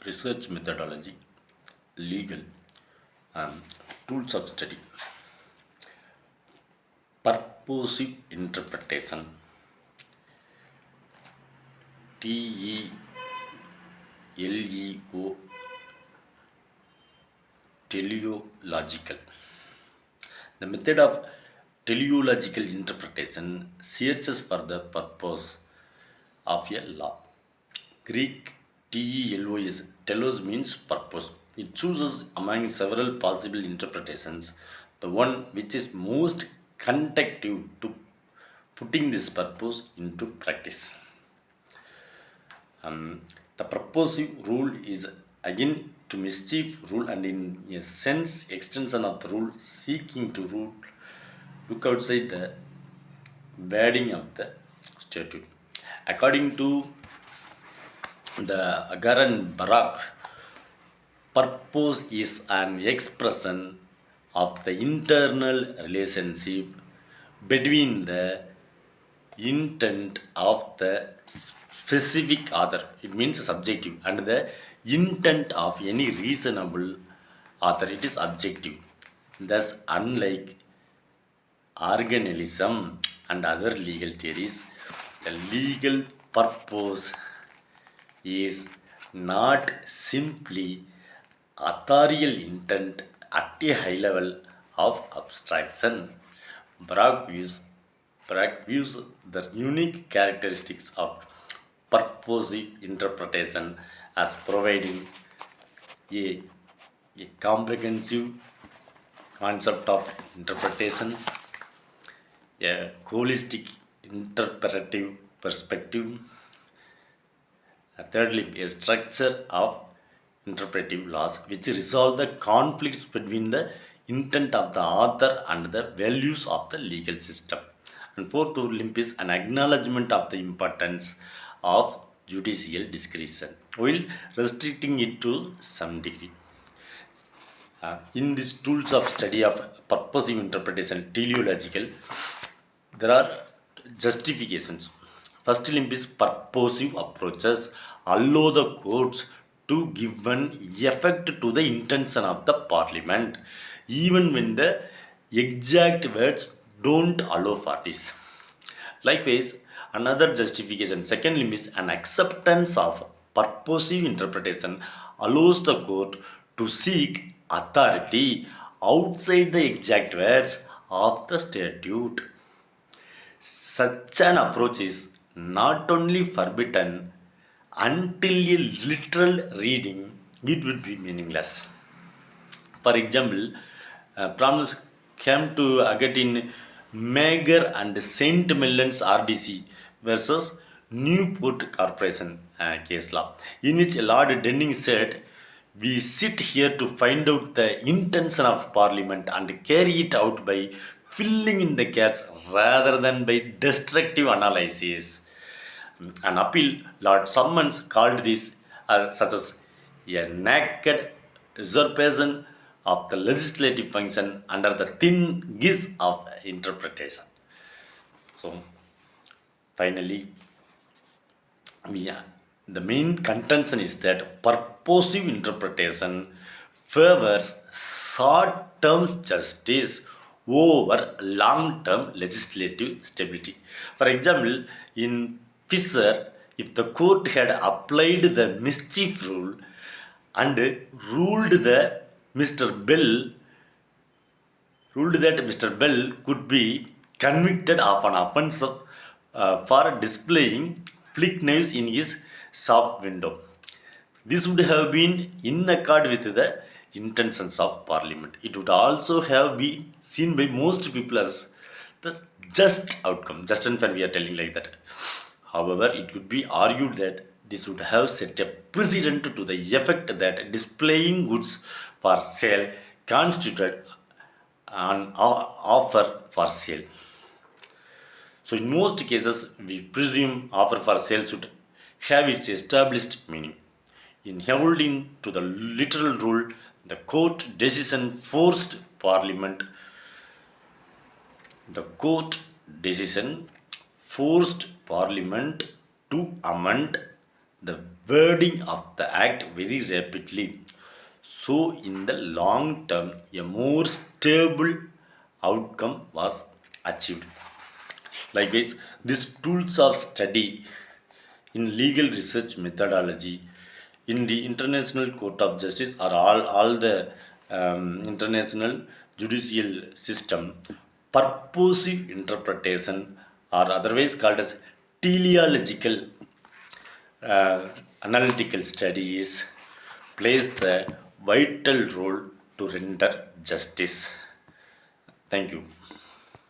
research methodology, legal, tools of study, purposive interpretation, TELEO, teleological. The method of teleological interpretation searches for the purpose of a law. Greek telos, telos means purpose. It chooses among several possible interpretations the one which is most conducive to putting this purpose into practice. The purposive rule is again to mischief rule and in a sense extension of the rule seeking to rule look outside the wording of the statute. According to the Agar and Barak, purpose is an expression of the internal relationship between the intent of the specific author, it means subjective, and the intent of any reasonable author, it is objective. Thus, unlike organellism and other legal theories, the legal purpose is not simply authorial intent at a high level of abstraction. Bragg views the unique characteristics of purposive interpretation as providing a, a comprehensive concept of interpretation, a holistic interpretive perspective, thirdly, a structure of interpretive laws which resolve the conflicts between the intent of the author and the values of the legal system. And fourth limp is an acknowledgement of the importance of judicial discretion while restricting it to some degree. In these tools of study of purposive interpretation, teleological, there are justifications. First limp is purposive approaches allow the courts to give an effect to the intention of the parliament, even when the exact words don't allow for this. Likewise, another justification, second limb is an acceptance of purposive interpretation allows the court to seek authority outside the exact words of the statute. Such an approach is not only forbidden until a literal reading it would be meaningless. For example, prominence came to Agat in Mager and Saint Mellons RDC versus Newport Corporation case law, in which Lord Denning said, "We sit here to find out the intention of Parliament and carry it out by filling in the gaps rather than by destructive analysis." An appeal, Lord Summons called this such as a naked usurpation of the legislative function under the thin guise of interpretation. So, finally, the main contention is that purposive interpretation favors short-term justice over long-term legislative stability. For example, in Fisher, if the court had applied the mischief rule and Mr. Bell ruled that Mr. Bell could be convicted of an offense for displaying flick knives in his shop window. This would have been in accord with the intentions of Parliament. It would also have been seen by most people as the just outcome, just and fair we are telling like that. However, it could be argued that this would have set a precedent to the effect that displaying goods for sale constituted an offer for sale. So, in most cases, we presume offer for sale should have its established meaning. In holding to the literal rule, the court decision forced Parliament. The court decision forced Parliament to amend the wording of the act very rapidly. So, in the long term, a more stable outcome was achieved. Likewise, these tools of study in legal research methodology in the International Court of Justice or all the international judicial system, purposive interpretation or otherwise called as teleological analytical studies plays the vital role to render justice. Thank you.